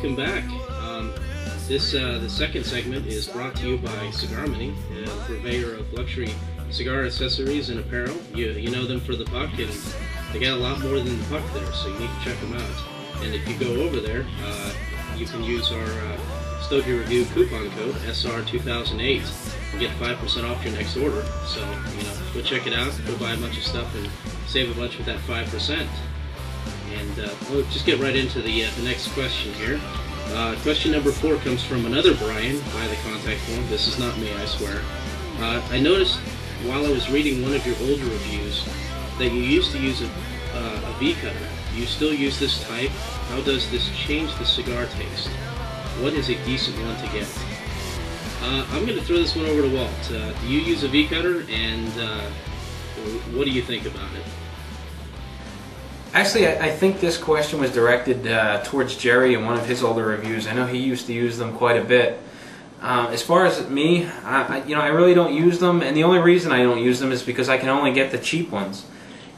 welcome back. The second segment is brought to you by Cigar Mini, a purveyor of luxury cigar accessories and apparel. You know them for the buck, and they got a lot more than the buck there, so you need to check them out. And if you go over there, you can use our Stogie Review coupon code SR2008 and get 5% off your next order. So, go check it out, go buy a bunch of stuff and save a bunch with that 5%. And we'll just get right into the next question here. Question number 4 comes from another Brian by the contact form. This is not me, I swear. I noticed while I was reading one of your older reviews that you used to use a V-cutter. Do you still use this type? How does this change the cigar taste? What is a decent one to get? I'm going to throw this one over to Walt. Do you use a V-cutter, and what do you think about it? Actually, I think this question was directed towards Jerry in one of his older reviews. I know he used to use them quite a bit. As far as me, I really don't use them, and the only reason I don't use them is because I can only get the cheap ones.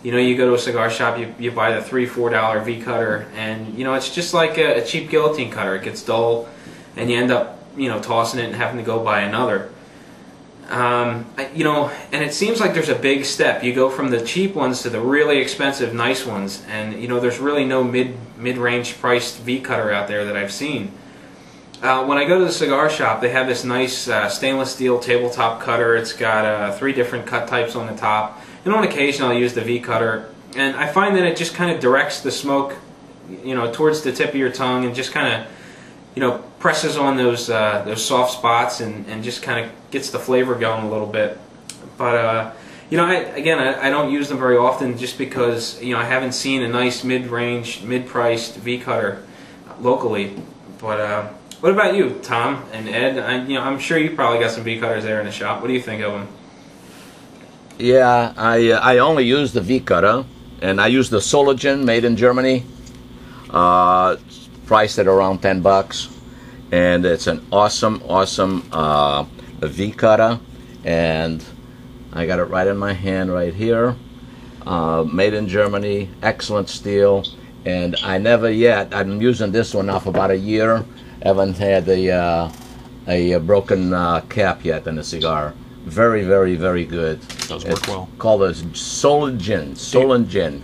You go to a cigar shop, you buy the $3, $4 V-cutter, and it's just like a cheap guillotine cutter. It gets dull, and you end up tossing it and having to go buy another. And it seems like there's a big step. You go from the cheap ones to the really expensive, nice ones, and there's really no mid-range priced V-cutter out there that I've seen. When I go to the cigar shop, they have this nice stainless steel tabletop cutter. It's got 3 different cut types on the top, and on occasion I'll use the V-cutter, and I find that it just kind of directs the smoke, towards the tip of your tongue, and just kind of presses on those soft spots and just kind of gets the flavor going a little bit. But I don't use them very often just because I haven't seen a nice mid-range, mid-priced V-cutter locally. But what about you, Tom and Ed? I'm sure you probably got some V-cutters there in the shop. What do you think of them? Yeah, I only use the V-cutter, and I use the Sologen made in Germany. Priced at around $10, and it's an awesome V-cutter, and I got it right in my hand right here. Made in Germany, excellent steel, and I'm using this one now for about a year. Haven't had a broken cap yet in a cigar. Very, very, very good. Does work well. Called a Sologen.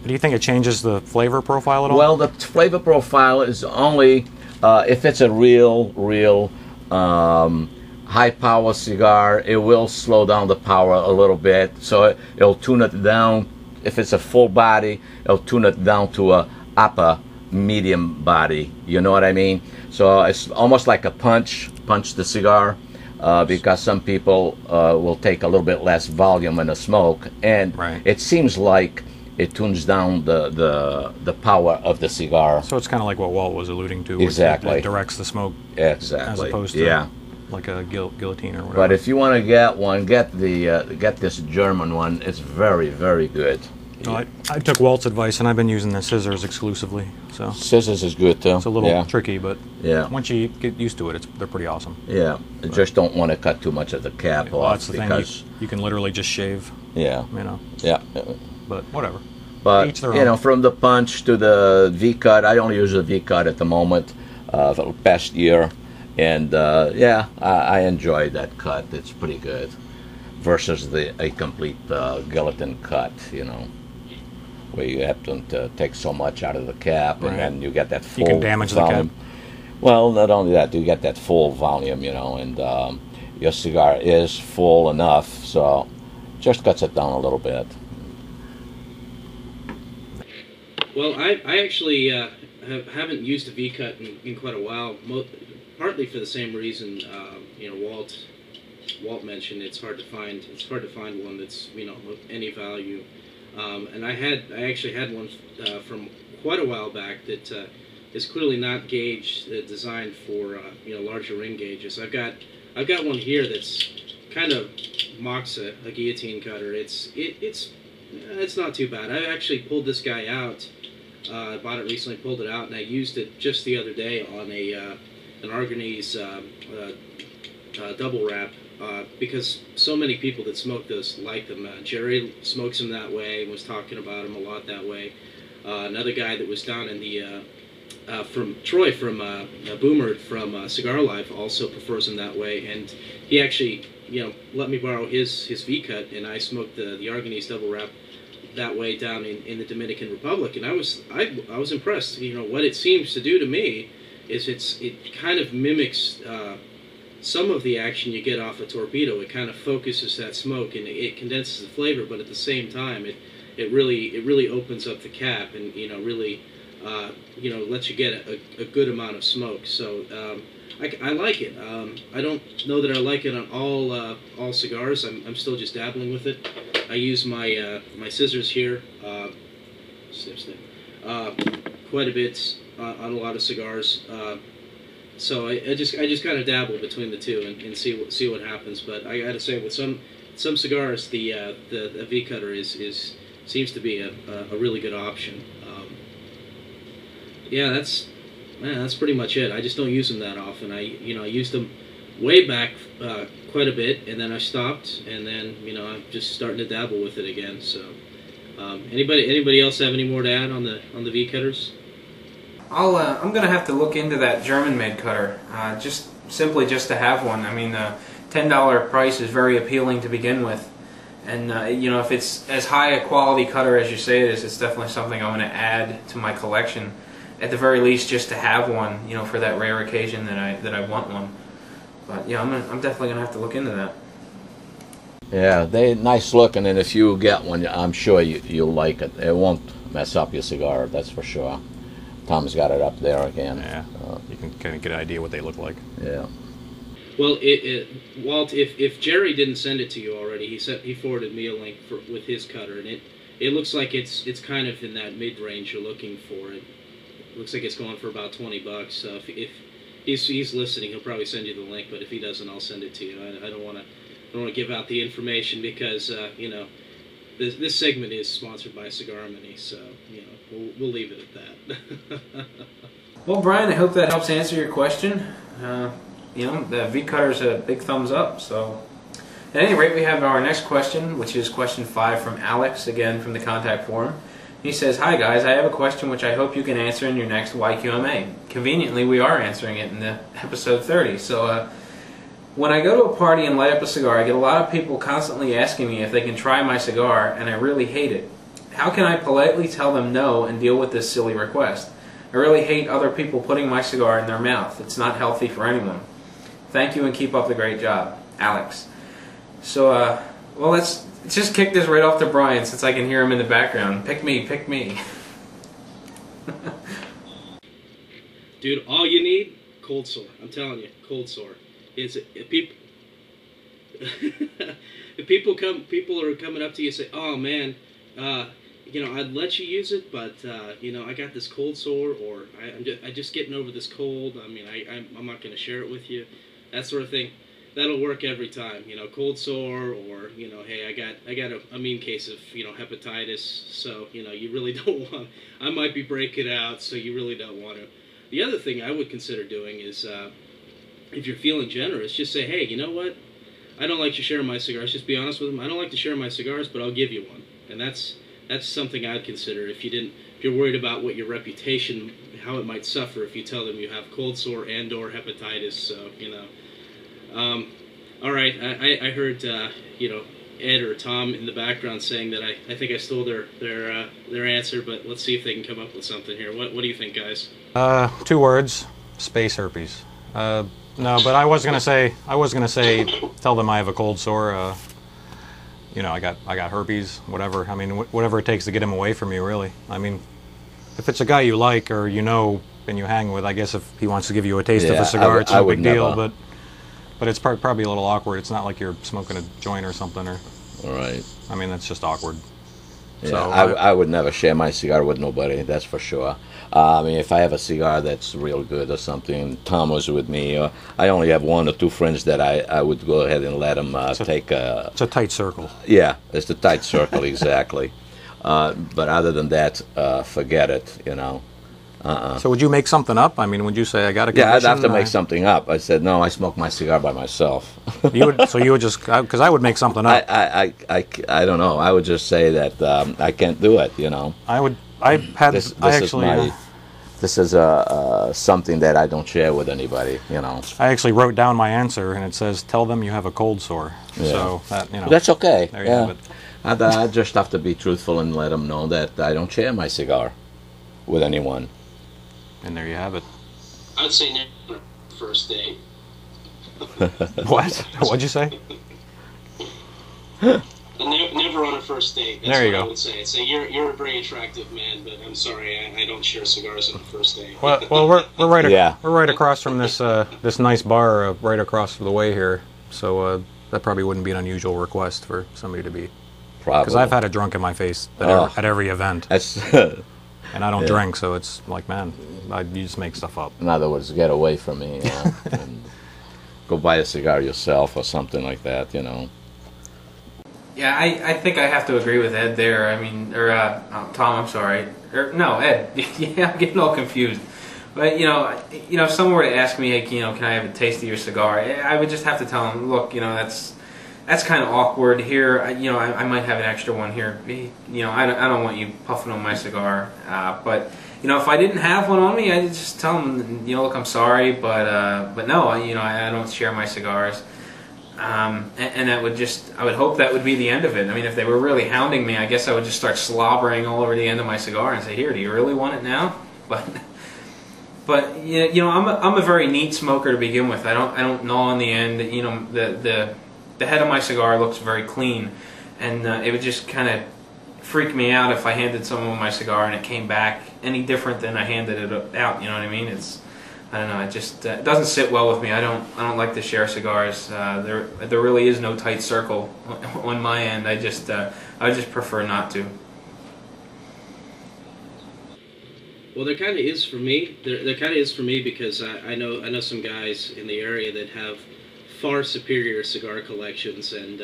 Do you think it changes the flavor profile at all? Well, the flavor profile is only if it's a real high power cigar. It will slow down the power a little bit, so it'll tune it down. If it's a full body, it'll tune it down to a upper medium body. You know what I mean? So it's almost like a punch the cigar. Because some people will take a little bit less volume in the smoke, and it seems like it tunes down the power of the cigar. So it's kind of like what Walt was alluding to. Exactly. It directs the smoke. Exactly. As opposed to like a guillotine or whatever. But if you want to get one, get this German one. It's very, very good. No, I took Walt's advice, and I've been using the scissors exclusively. So scissors is good too. It's a little tricky, but once you get used to it, they're pretty awesome. Yeah, you just don't want to cut too much of the cap off. That's the thing. You can literally just shave. Yeah. Yeah. But whatever. But each their own. From the punch to the V-cut, I only use the V-cut at the moment for the past year, and I enjoy that cut. It's pretty good versus a complete guillotine cut. Where you have to take so much out of the cap, and then you get that full You can damage volume. the cap. Well, not only that, you get that full volume, and your cigar is full enough, so just cuts it down a little bit. Well, I actually haven't used a V-cut in quite a while, partly for the same reason. Walt mentioned it's hard to find one that's of any value. And I actually had one from quite a while back that is clearly not designed for larger ring gauges. I've got one here that's kind of mocks a guillotine cutter. It's not too bad. I actually pulled this guy out. I bought it recently, pulled it out, and I used it just the other day on an Argonese double wrap. Because so many people that smoke those like them. Jerry smokes them that way and was talking about them a lot that way. Another guy that was down in the from Troy from Boomer from Cigar Life also prefers them that way, and he actually let me borrow his V-cut, and I smoked the Arganese double wrap that way down in the Dominican Republic, and I was impressed. What it seems to do to me is it kind of mimics some of the action you get off a torpedo. It kind of focuses that smoke and it condenses the flavor, but at the same time it really opens up the cap and really lets you get a good amount of smoke. So I like it. I don't know that I like it on all cigars. I'm still just dabbling with it. I use my my scissors here, quite a bit on a lot of cigars. So I just kind of dabble between the two and see what happens. But I got to say, with some cigars, the V cutter seems to be a really good option. Yeah, that's pretty much it. I just don't use them that often. I used them way back quite a bit, and then I stopped, and then I'm just starting to dabble with it again. So anybody else have any more to add on the V cutters? I'm gonna have to look into that German-made cutter, just to have one. I mean, the $10 price is very appealing to begin with, and if it's as high a quality cutter as you say it is, it's definitely something I'm gonna add to my collection. At the very least, just to have one, for that rare occasion that I want one. But yeah, I'm definitely gonna have to look into that. Yeah, they're nice looking, and if you get one, I'm sure you'll like it. It won't mess up your cigar, that's for sure. Tom's got it up there again. Yeah, you can kind of get an idea what they look like. Yeah. Well, Walt, if Jerry didn't send it to you already, he forwarded me a link with his cutter, and it looks like it's kind of in that mid range you're looking for. It looks like it's going for about $20. So if he's listening, he'll probably send you the link. But if he doesn't, I'll send it to you. I don't want to give out the information because this segment is sponsored by Cigarmany, so we'll leave it at that. Well, Brian, I hope that helps answer your question. The V cutter's a big thumbs up. So, at any rate, we have our next question, which is question 5 from Alex, again from the contact forum. He says, "Hi guys, I have a question which I hope you can answer in your next YQMA. Conveniently, we are answering it in the episode 30. So, when I go to a party and light up a cigar, I get a lot of people constantly asking me if they can try my cigar, and I really hate it. How can I politely tell them no and deal with this silly request? I really hate other people putting my cigar in their mouth. It's not healthy for anyone. Thank you and keep up the great job, Alex." So, well, let's just kick this right off to Brian since I can hear him in the background. Pick me, pick me. Dude, all you need, cold sore. I'm telling you, cold sore. If people are coming up to you and say, "Oh man, I'd let you use it, but I got this cold sore, or I'm just getting over this cold. I mean, I'm not going to share it with you," that sort of thing. That'll work every time. Cold sore, or hey, I got a mean case of hepatitis, so you really don't want. I might be breaking out, so you really don't want to. The other thing I would consider doing is, if you're feeling generous, just say, "Hey, you know what? I don't like to share my cigars." Just be honest with them. "I don't like to share my cigars, but I'll give you one." And that's something I'd consider if you're worried about what your reputation, how it might suffer if you tell them you have cold sore and/or hepatitis. So all right. I heard Ed or Tom in the background saying that I think I stole their answer, but let's see if they can come up with something here. What do you think, guys? 2 words: space herpes. No, but I was gonna say, tell them I have a cold sore. I got herpes, whatever. I mean, whatever it takes to get him away from you, really. I mean, if it's a guy you like or and you hang with, I guess if he wants to give you a taste of a cigar, it's no big deal. But it's probably a little awkward. It's not like you're smoking a joint or something. All right. I mean, that's just awkward. Yeah, so I would never share my cigar with nobody, that's for sure. I mean, if I have a cigar that's real good or something, Tom was with me, I only have 1 or 2 friends that I would go ahead and let them take a... It's a tight circle. Yeah, it's a tight circle, exactly. But other than that, forget it, So would you make something up? I mean, would you say, "I got a condition"? Yeah, I'd have to make something up. I said, "No, I smoke my cigar by myself." So you would just, because I would make something up. I don't know. I would just say that I can't do it, I had this is something that I don't share with anybody, you know. I actually wrote down my answer, and it says, "Tell them you have a cold sore." Yeah. So that, you know, That's okay. there you have it. I just have to be truthful and let them know that I don't share my cigar with anyone. And there you have it. I'd say never first date. What? What'd you say? Never on a first date. That's There you what go. I would say. I'd say you're a very attractive man, but I'm sorry, I don't share cigars on a first date. Well, we're right. Yeah. We're right across from this this nice bar, right across the way here. So that probably wouldn't be an unusual request for somebody to be. Probably. Because I've had a drunk in my face at every event, That's, and I don't Yeah. drink, so it's like, man, you just make stuff up. in other words, get away from me, you know, and go buy a cigar yourself or something like that, you know. Yeah, I think I have to agree with Ed there. I mean, or Tom, I'm sorry. Or, no, Ed. Yeah, I'm getting all confused. But, you know, if someone were to ask me, hey, you know, can I have a taste of your cigar? I would just have to tell them, look, you know, that's kind of awkward here. You know, I might have an extra one here. You know, I don't want you puffing on my cigar. But, you know, if I didn't have one on me, I'd just tell them, you know, look, I'm sorry, but no, you know, I don't share my cigars. And that would I would hope that would be the end of it. I mean, if they were really hounding me, I guess I would just start slobbering all over the end of my cigar and say, here, do you really want it now? But you know, I'm a very neat smoker to begin with. I don't gnaw on the end. You know, the head of my cigar looks very clean, and it would just kind of freak me out if I handed someone my cigar and it came back any different than I handed it out. You know what I mean? I don't know. It just it doesn't sit well with me. I don't like to share cigars. There really is no tight circle on my end. I just prefer not to. Well, there kind of is for me. There kind of is for me because I know some guys in the area that have far superior cigar collections, and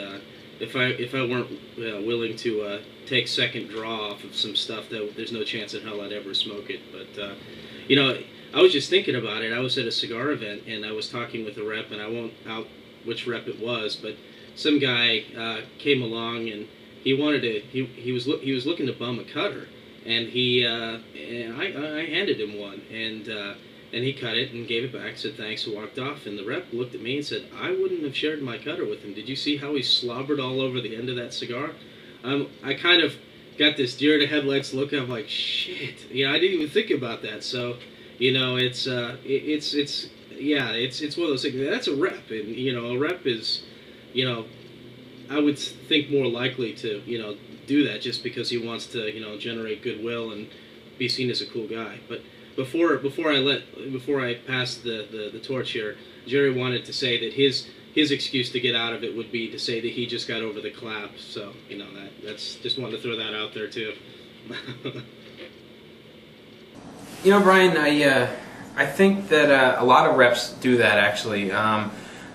if I weren't willing to take second draw off of some stuff, that there's no chance in hell I'd ever smoke it. But you know, I was just thinking about it. I was at a cigar event and I was talking with a rep, and I won't out which rep it was, but some guy came along and he wanted to. He was looking to bum a cutter. And I handed him one, and he cut it and gave it back, said thanks, and walked off. And the rep looked at me and said, I wouldn't have shared my cutter with him. Did you see how he slobbered all over the end of that cigar? I kind of got this deer to headlights look. I'm like, shit. You know, I didn't even think about that. So, you know, it's one of those things. That's a rep, and you know, a rep is, you know, I would think more likely to, you know, do that just because he wants to, you know, generate goodwill and be seen as a cool guy. But before I pass the torch here, Jerry wanted to say that his excuse to get out of it would be to say that he just got over the clap. So, you know, that's just wanted to throw that out there too. You know, Brian, I think that a lot of reps do that actually.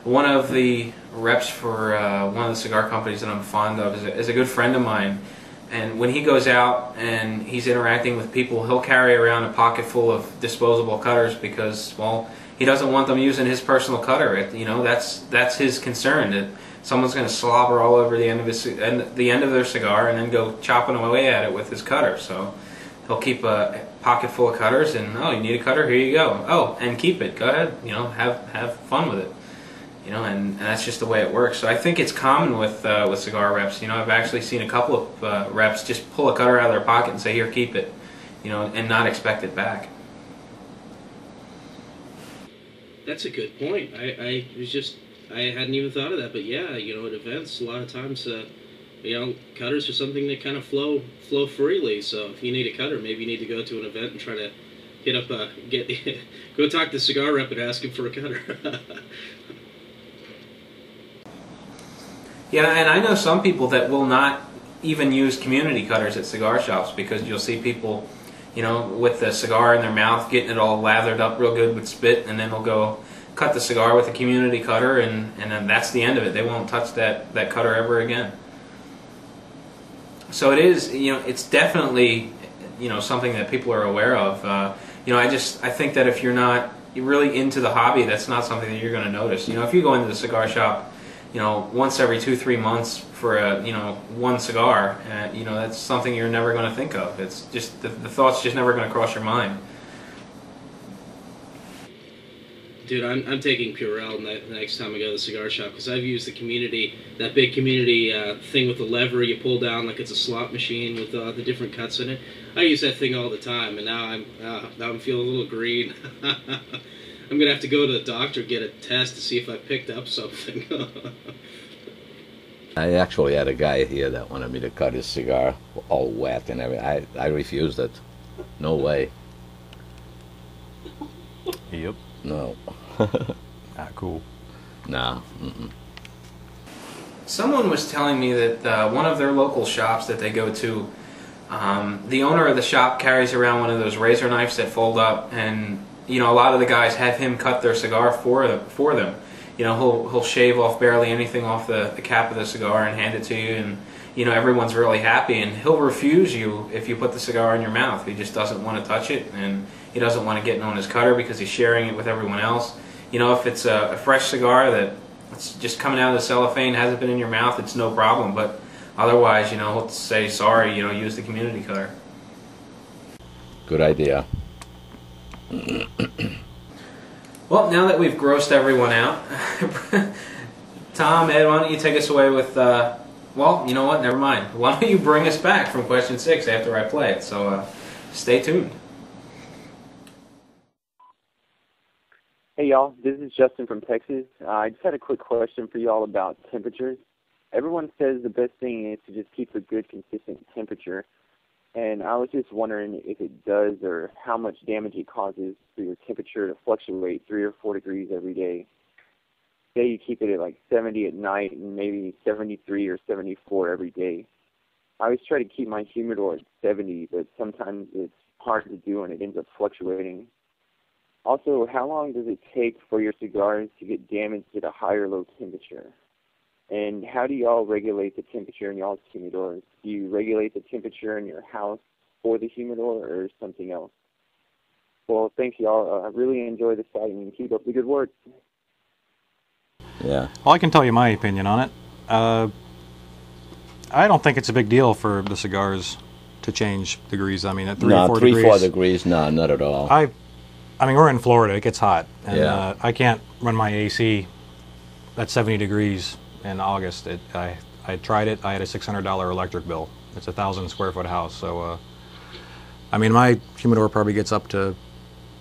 One of the reps for one of the cigar companies that I'm fond of is a good friend of mine, and when he goes out and he's interacting with people, he'll carry around a pocket full of disposable cutters because, well, he doesn't want them using his personal cutter. You know, that's his concern, that someone's going to slobber all over the end of their cigar and then go chopping away at it with his cutter. So he'll keep a pocket full of cutters, and oh, you need a cutter? Here you go. Oh, and keep it. Go ahead. You know, have fun with it. You know, and that's just the way it works. So I think it's common with cigar reps. You know, I've actually seen a couple of reps just pull a cutter out of their pocket and say, "Here, keep it," you know, and not expect it back. That's a good point. I hadn't even thought of that, but yeah, you know, at events, a lot of times, you know, cutters are something that kind of flow freely. So if you need a cutter, maybe you need to go to an event and try to hit up go talk to the cigar rep and ask him for a cutter. Yeah, and I know some people that will not even use community cutters at cigar shops because you'll see people, you know, with the cigar in their mouth, getting it all lathered up real good with spit, and then they'll go cut the cigar with a community cutter, and then that's the end of it. They won't touch that cutter ever again. So it is, you know, it's definitely, you know, something that people are aware of. You know, I think that if you're really into the hobby, that's not something that you're going to notice. You know, if you go into the cigar shop, you know, once every 2-3 months for one cigar, you know, that's something you're never going to think of. It's just the thought's just never going to cross your mind. Dude, I'm taking Purell the next time I go to the cigar shop, because I've used that big community thing with the lever you pull down like it's a slot machine with the different cuts in it. I use that thing all the time, and now I'm feeling a little green. I'm gonna have to go to the doctor, get a test to see if I picked up something. I actually had a guy here that wanted me to cut his cigar all wet and everything. I refused it. No way. Yep. No. Not cool. No. Someone was telling me that one of their local shops that they go to, the owner of the shop carries around one of those razor knives that fold up, and you know, a lot of the guys have him cut their cigar for them. You know, he'll shave off barely anything off the cap of the cigar and hand it to you, and you know, everyone's really happy. And he'll refuse you if you put the cigar in your mouth. He just doesn't want to touch it, and he doesn't want to get it on his cutter because he's sharing it with everyone else. You know, if it's a fresh cigar that it's just coming out of the cellophane, hasn't been in your mouth, it's no problem. But otherwise, you know, he'll say sorry. You know, use the community cutter. Good idea. Well, now that we've grossed everyone out, Tom, Ed, why don't you take us away with, well, you know what, never mind. Why don't you bring us back from question 6 after I play it? So stay tuned. Hey y'all, this is Justin from Texas. I just had a quick question for y'all about temperatures. Everyone says the best thing is to just keep a good consistent temperature. And I was just wondering if it does, or how much damage it causes for your temperature to fluctuate 3 or 4 degrees every day. Say you keep it at like 70 at night and maybe 73 or 74 every day. I always try to keep my humidor at 70, but sometimes it's hard to do and it ends up fluctuating. Also, how long does it take for your cigars to get damaged at a high or low temperature? And how do y'all regulate the temperature in y'all's humidors? Do you regulate the temperature in your house for the humidor or something else? Well, thanks, y'all. I really enjoy the site and keep up the good work. Yeah. Well, I can tell you my opinion on it. I don't think it's a big deal for the cigars to change degrees. I mean, at 3 or 4 degrees. 3-4 degrees, no, not at all. I mean, we're in Florida. It gets hot. And Yeah. I can't run my AC at 70 degrees in August. I tried it. I had a $600 electric bill. It's a 1,000 square foot house. So, I mean, my humidor probably gets up to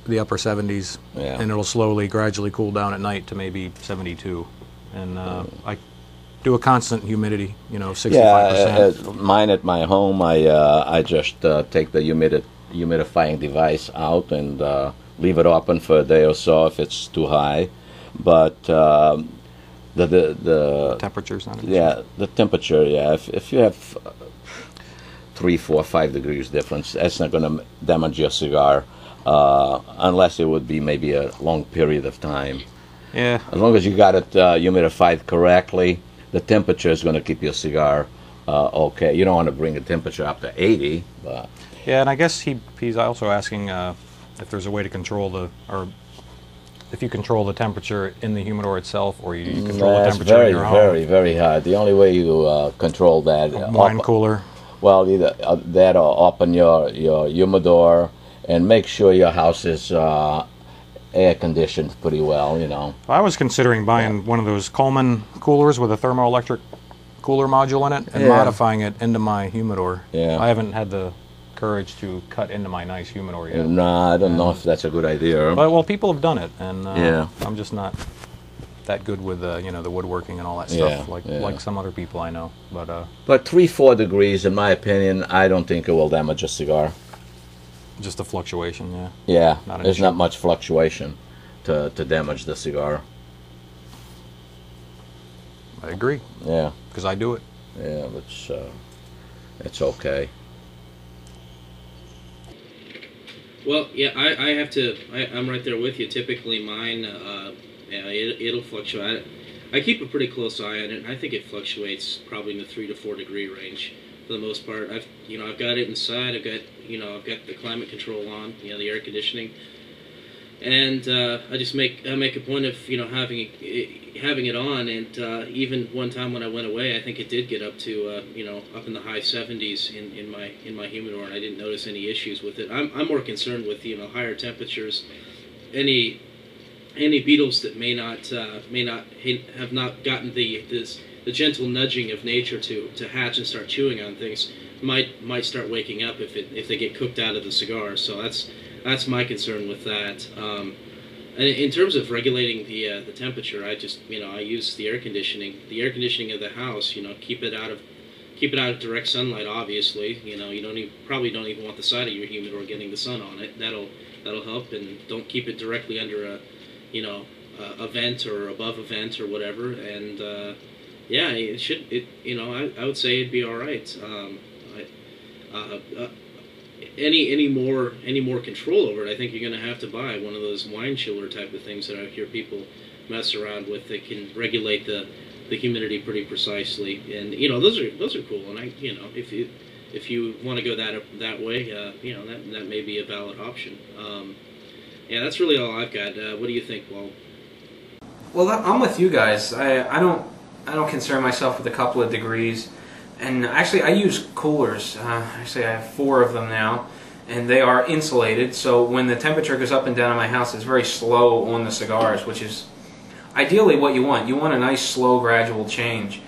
the upper 70s. Yeah. And it'll slowly, gradually cool down at night to maybe 72. And I do a constant humidity, you know, 65%. Yeah, mine at my home, I just take the humidifying device out and leave it open for a day or so if it's too high. But the temperature's not an issue. Yeah, the temperature. Yeah, if you have 3, 4, 5 degrees difference, that's not going to damage your cigar, unless it would be maybe a long period of time. Yeah. As long as you got it humidified correctly, the temperature is going to keep your cigar okay. You don't want to bring the temperature up to 80, but Yeah, and I guess he's also asking if there's a way to control or if you control the temperature in the humidor itself, or you control the that's temperature in your home. very, very hard. The only way you control that, Wine cooler. well, either that or open your humidor and make sure your house is air conditioned pretty well, you know. I was considering buying one of those Coleman coolers with a thermoelectric cooler module in it and Yeah. modifying it into my humidor. Yeah. I haven't had the courage to cut into my nice humidor yet. No, I don't know if that's a good idea. But, well, people have done it, and Yeah. I'm just not that good with you know, the woodworking and all that stuff, Yeah, like some other people I know. But 3, 4 degrees, in my opinion, I don't think it will damage a cigar. Just a fluctuation, yeah. Yeah, Not an there's issue. not much fluctuation to damage the cigar. I agree, Yeah, because I do it. yeah, but it's okay. Well, yeah, I have to. I'm right there with you. Typically, mine, yeah, it'll fluctuate. I keep a pretty close eye on it. And I think it fluctuates probably in the 3 to 4 degree range for the most part. I've got it inside. I've got the climate control on. The air conditioning, and I just make a point of having it on. And even one time when I went away, I think it did get up to up in the high 70s in my humidor, and I didn't notice any issues with it. I'm more concerned with higher temperatures, any any beetles that may not have not gotten the gentle nudging of nature to hatch and start chewing on things might start waking up if they get cooked out of the cigar. So that's my concern with that. And in terms of regulating the temperature, I just I use the air conditioning of the house. Keep it out of direct sunlight. Obviously, you probably don't even want the side of your humidor getting the sun on it. That'll help, and don't keep it directly under a vent or above a vent or whatever. And yeah, I would say it'd be all right. Any more control over it, I think you're going to have to buy one of those wine chiller type of things that I hear people mess around with that can regulate the humidity pretty precisely. And those are cool. And if you want to go that way, that may be a valid option. Yeah, that's really all I've got. What do you think, Walt? Well, I'm with you guys. I don't concern myself with a couple of degrees. And actually, I use coolers. Actually, I have 4 of them now, and they are insulated. So when the temperature goes up and down in my house, it's very slow on the cigars, which is ideally what you want. You want a nice, slow, gradual change.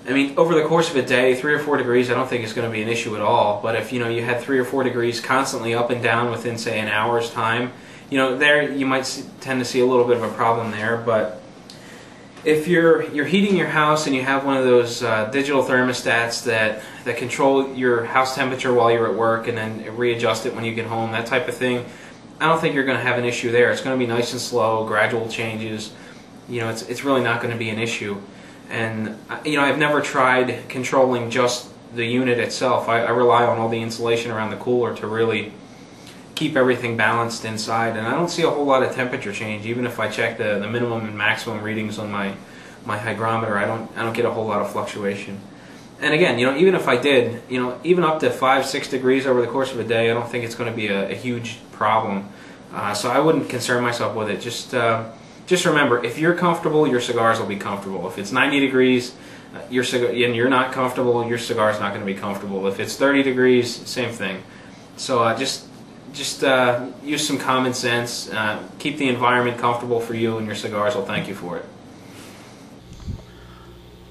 I mean, over the course of a day, 3 or 4 degrees, I don't think it's going to be an issue at all. But if you had 3 or 4 degrees constantly up and down within, say, an hour's time, there you might tend to see a little bit of a problem there. But if you're heating your house and you have one of those digital thermostats that control your house temperature while you're at work and then readjust it when you get home, that type of thing, I don't think you're going to have an issue there. It's going to be nice and slow, gradual changes. It's really not going to be an issue. And I've never tried controlling just the unit itself. I rely on all the insulation around the cooler to really keep everything balanced inside, and I don't see a whole lot of temperature change. Even if I check the minimum and maximum readings on my hygrometer, I don't get a whole lot of fluctuation. And again, even if I did, even up to 5-6 degrees over the course of a day, I don't think it's going to be a huge problem. So I wouldn't concern myself with it. Just remember, if you're comfortable, your cigars will be comfortable. If it's 90 degrees and you're not comfortable, your cigar's not going to be comfortable. If it's 30 degrees, same thing. So just use some common sense. Keep the environment comfortable for you, and your cigars will thank you for it.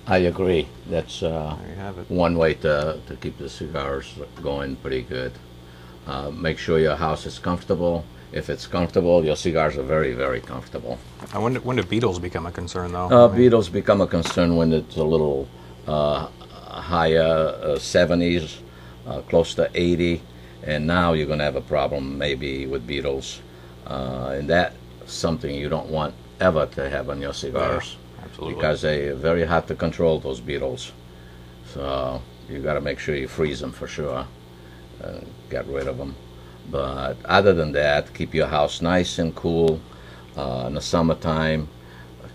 I agree. That's There you have it. one way to keep the cigars going pretty good. Make sure your house is comfortable. If it's comfortable, your cigars are very, very comfortable. When do beetles become a concern, though? Beetles become a concern when it's a little higher, 70s, close to 80. And now you're going to have a problem maybe with beetles. And that's something you don't want ever to have on your cigars. Yeah, absolutely. Because they're very hard to control, those beetles. So you got to make sure you freeze them for sure. Get rid of them. But other than that, keep your house nice and cool in the summertime.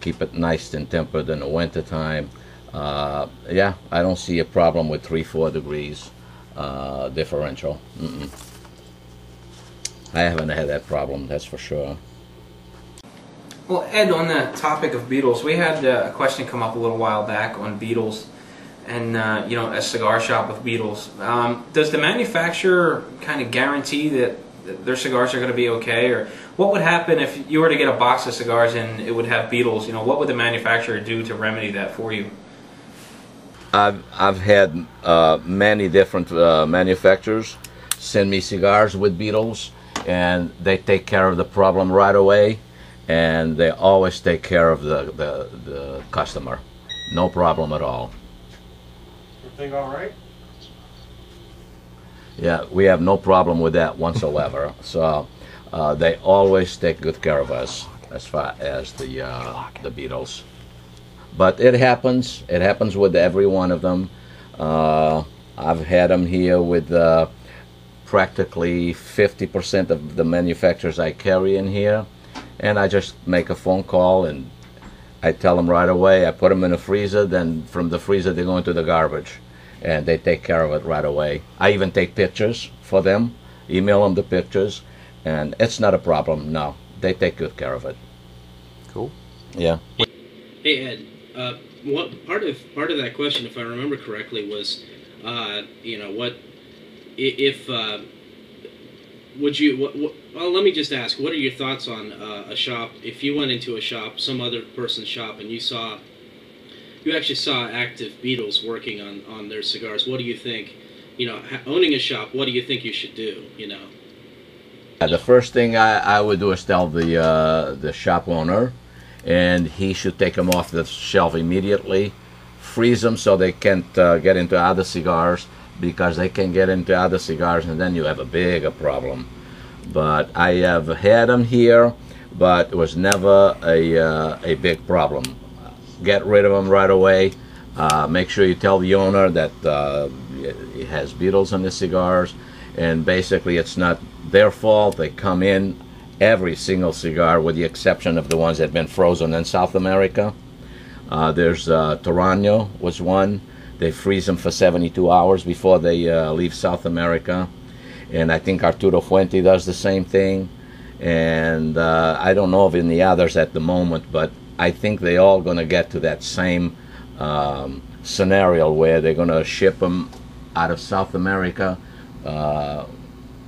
Keep it nice and tempered in the wintertime. Yeah, I don't see a problem with 3-4 degrees. Differential. I haven't had that problem, that's for sure. Well, Ed, on the topic of beetles, we had a question come up a little while back on beetles and a cigar shop with beetles. Does the manufacturer kind of guarantee that their cigars are going to be okay, or what would happen if you were to get a box of cigars and it would have beetles? What would the manufacturer do to remedy that for you? I've had many different manufacturers send me cigars with beetles, and they take care of the problem right away, and they always take care of the customer. No problem at all. Everything all right? Yeah, we have no problem with that whatsoever. So they always take good care of us as far as the beetles. But it happens. It happens with every one of them. I've had them here with practically 50% of the manufacturers I carry in here, and I just make a phone call and I tell them right away. I put them in a freezer, then from the freezer they go into the garbage, and they take care of it right away. I even take pictures for them, email them the pictures, and it's not a problem. No, they take good care of it. Cool. Yeah. Hey Ed, what part of that question, if I remember correctly, was, what if would you? Well, let me just ask. What are your thoughts on a shop? If you went into a shop, some other person's shop, and you actually saw active beetles working on their cigars, what do you think? You know, owning a shop, what do you think you should do? You know. The first thing I would do is tell the shop owner, and he should take them off the shelf immediately, freeze them so they can't get into other cigars, because they can get into other cigars and then you have a bigger problem. But I have had them here, but it was never a big problem. Get rid of them right away. Make sure you tell the owner that it has beetles on the cigars, and basically it's not their fault. They come in every single cigar, with the exception of the ones that have been frozen in South America. There's Torano was one. They freeze them for 72 hours before they leave South America. And I think Arturo Fuente does the same thing. And I don't know of any others at the moment, but I think they all going to get to that same scenario where they're going to ship them out of South America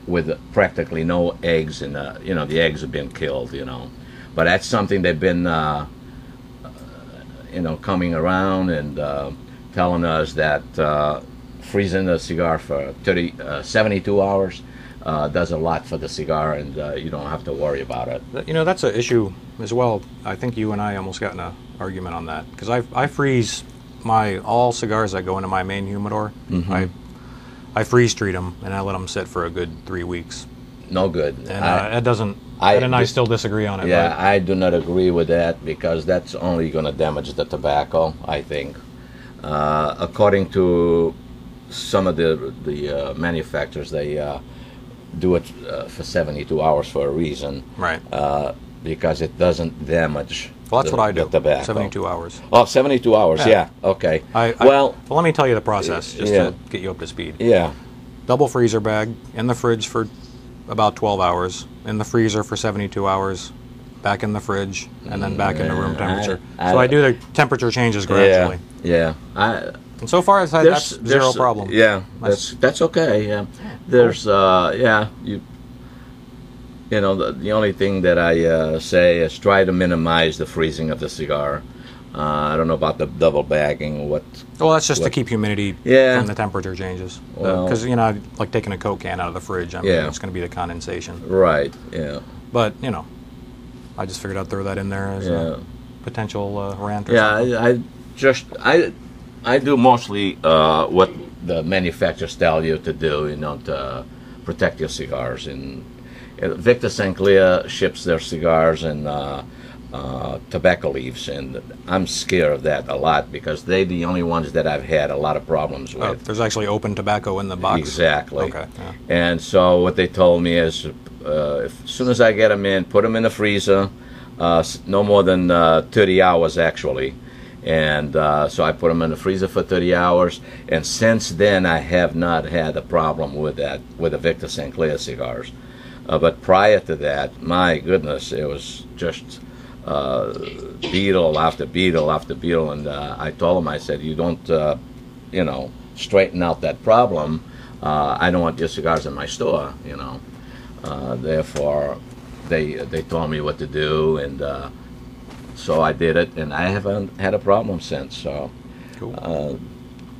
with practically no eggs, and you know, the eggs have been killed, you know. But that's something they've been you know, coming around and telling us that freezing the cigar for 72 hours does a lot for the cigar, and you don't have to worry about it. You know, that's an issue as well. I think you and I almost got in an argument on that, because I freeze all cigars that go into my main humidor. Mm-hmm. I freeze treat them, and I let them sit for a good 3 weeks. No good. And Ed and I still disagree on it. Yeah, but I do not agree with that, because that's only going to damage the tobacco, I think. According to some of the manufacturers, they do it for 72 hours for a reason. Right. Because it doesn't damage well, that's what I do. The tobacco. 72 hours. Oh, 72 hours, yeah. Okay. Well, let me tell you the process, just yeah. to get you up to speed. Yeah. Double freezer bag, in the fridge for about 12 hours, in the freezer for 72 hours, back in the fridge, and then back into room temperature. So I do the temperature changes gradually. Yeah. And so far, that's zero problem. Yeah, that's okay. Yeah, there's you know, the only thing that I say is try to minimize the freezing of the cigar. I don't know about the double bagging. Well, that's just to keep humidity from the temperature changes. Because you know, like taking a Coke can out of the fridge, I mean, it's going to be the condensation. Right. Yeah. But you know, I just figured I'd throw that in there as a potential rant. Or something. I do mostly what the manufacturers tell you to do, you know, to protect your cigars. And Victor St. Clair ships their cigars and tobacco leaves, and I'm scared of that a lot, because they're the only ones that I've had a lot of problems with. There's actually open tobacco in the box? Exactly. Okay. Yeah. And so what they told me is, as soon as I get them in, put them in the freezer, no more than 30 hours actually. And so I put them in the freezer for 30 hours, and since then I have not had a problem with that, with the Victor St. Clair cigars. But prior to that, my goodness, it was just beetle after beetle after beetle, and I told them, I said, you don't, you know, straighten out that problem, I don't want your cigars in my store, you know. Therefore, they told me what to do, and so I did it, and I haven't had a problem since. So cool.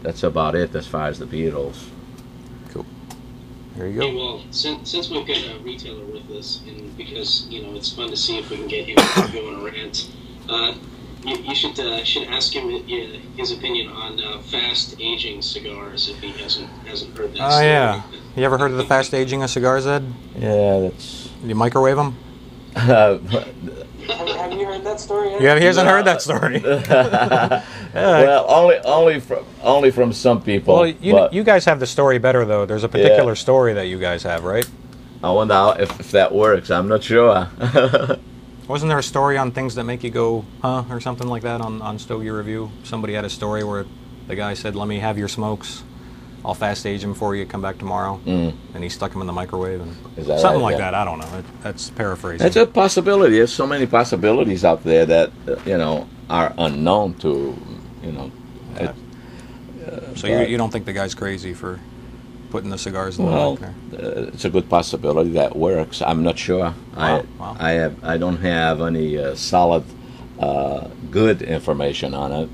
That's about it as far as the beetles. Cool. There you go. Okay, well, since we've got a retailer with us, and because you know it's fun to see if we can get him to go on a rant, you should ask him his opinion on fast aging cigars if he hasn't heard that. Oh yeah. You ever heard of the fast aging of cigars, Ed? Yeah, that's. You microwave them? Have you heard that story yet? Yeah, he hasn't heard that story. Well, only from some people. Well, you guys have the story better though. There's a particular story that you guys have, right? I wonder if that works. I'm not sure. Wasn't there a story on things that make you go, huh, or something like that on Stogie Review? Somebody had a story where the guy said, "Let me have your smokes. I'll fast age them for you. Come back tomorrow." And he stuck them in the microwave, and something like that. I don't know. That's paraphrasing. It's a possibility. There's so many possibilities out there that you know are unknown to you know. So you don't think the guy's crazy for putting the cigars in the Well, mic there. it's a good possibility that works. I'm not sure. Wow. I don't have any solid, good information on it,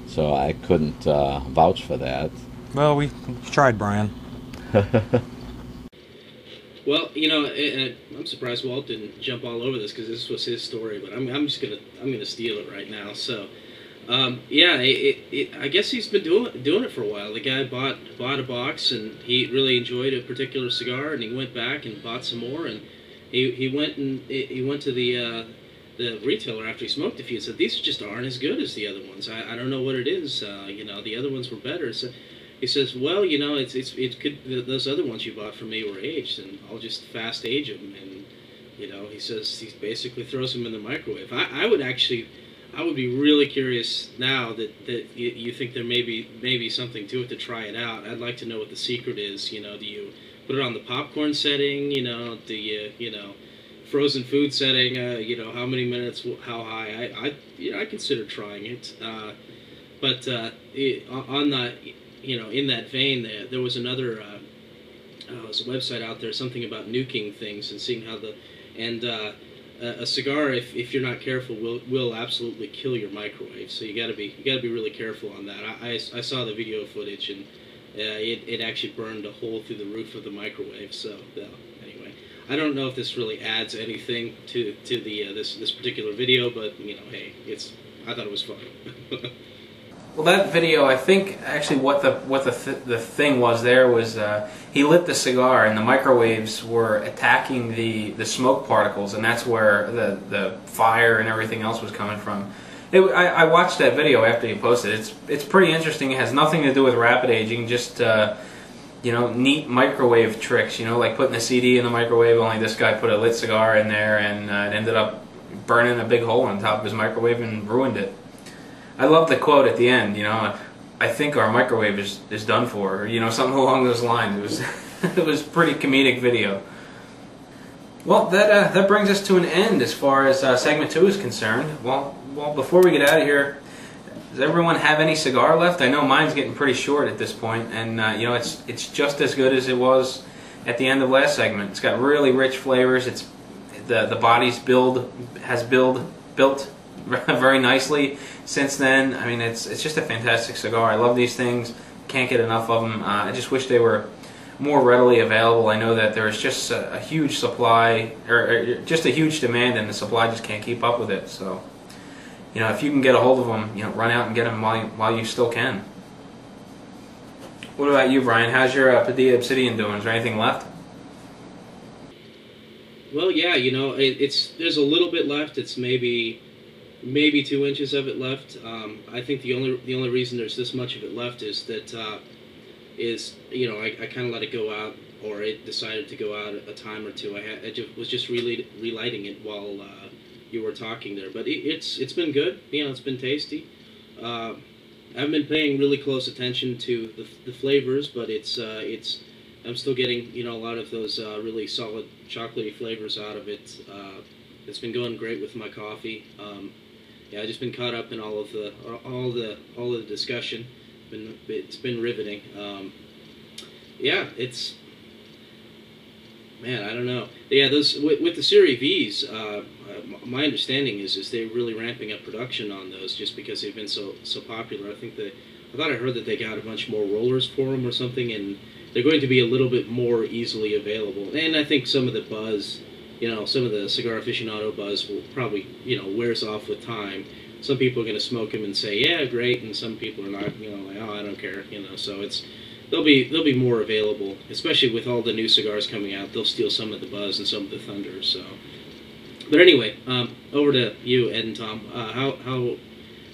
so I couldn't vouch for that. Well, we tried, Brian. Well, you know, I'm surprised Walt didn't jump all over this because this was his story. But I'm gonna steal it right now. So, yeah, I guess he's been doing it for a while. The guy bought a box and he really enjoyed a particular cigar, and he went back and bought some more, and he went to the retailer after he smoked a few and said, these just aren't as good as the other ones. I don't know what it is. You know, the other ones were better. So he says, well, you know, it could, those other ones you bought from me were aged, and I'll just fast age them. And, you know, he says he basically throws them in the microwave. I would be really curious now that you think there may be something to it to try it out. I'd like to know what the secret is. You know, do you put it on the popcorn setting? You know, do you know, frozen food setting? You know, how many minutes? How high? I consider trying it. But on the, you know, in that vein, there was another there's a website out there, something about nuking things and seeing how a cigar, if you're not careful, will absolutely kill your microwave. So you got to be really careful on that. I saw the video footage, and it actually burned a hole through the roof of the microwave. So anyway, I don't know if this really adds anything to the this particular video, but you know, hey, I thought it was fun. Well, that video, I think actually what the thing was there was he lit the cigar and the microwaves were attacking the smoke particles, and that's where the fire and everything else was coming from. I watched that video after you posted it. It's pretty interesting. It has nothing to do with rapid aging, just you know, neat microwave tricks. You know, like putting a CD in the microwave. Only this guy put a lit cigar in there, and it ended up burning a big hole on top of his microwave and ruined it. I love the quote at the end, you know, I think our microwave is done for, or, you know, something along those lines. It was it was pretty comedic video. Well, that brings us to an end as far as segment 2 is concerned. Well, before we get out of here, does everyone have any cigar left? I know mine's getting pretty short at this point, and you know, it's just as good as it was at the end of last segment. It's got really rich flavors. It's the body's built very nicely since then. I mean, it's just a fantastic cigar. I love these things. Can't get enough of them. I just wish they were more readily available. I know that there's just a huge supply, or just a huge demand, and the supply just can't keep up with it. So, you know, if you can get a hold of them, you know, run out and get them while you still can. What about you, Brian? How's your Padilla Obsidian doing? Is there anything left? Well, yeah, you know, there's a little bit left. It's maybe 2 inches of it left. I think the only reason there's this much of it left is that you know, I kind of let it go out, or it decided to go out a time or two. I was just relighting it while you were talking there, but it's been good. You know, it's been tasty. I've been paying really close attention to the flavors, but I'm still getting, you know, a lot of those really solid chocolatey flavors out of it. It's been going great with my coffee. Yeah, I've just been caught up in all of the discussion. It's been riveting. Yeah, man, I don't know. Yeah, those with the Series V's. My understanding is they're really ramping up production on those just because they've been so popular. I thought I heard that they got a bunch more rollers for them or something, and they're going to be a little bit more easily available. And I think some of the buzz, you know, some of the cigar aficionado buzz will probably, you know, wears off with time. Some people are going to smoke them and say, yeah, great, and some people are not, you know, like, oh, I don't care, you know. So they'll be more available, especially with all the new cigars coming out. They'll steal some of the buzz and some of the thunder. So, but anyway, over to you, Ed and Tom.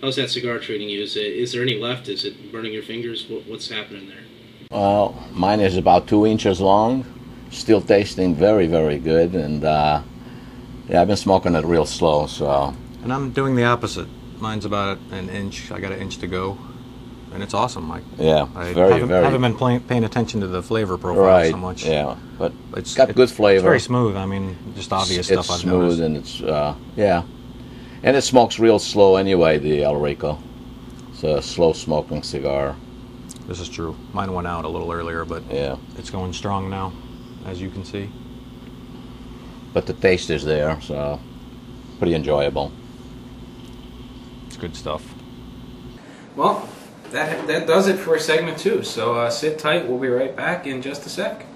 How's that cigar treating you? Is there any left? Is it burning your fingers? What's happening there? Well, mine is about 2 inches long, still tasting very, very good, and yeah, I've been smoking it real slow, so. And I'm doing the opposite. Mine's about an inch. I got an inch to go, and it's awesome. Yeah, I haven't been paying attention to the flavor profile right, so much. Yeah, but it's got good flavor. It's very smooth. I mean, just obvious stuff I've noticed. It's smooth, and it's yeah, and it smokes real slow anyway. The El Rico, it's a slow smoking cigar. This is true. Mine went out a little earlier, but Yeah. it's going strong now, as you can see. But the taste is there, so pretty enjoyable. It's good stuff. Well, that does it for segment 2. So sit tight. We'll be right back in just a sec.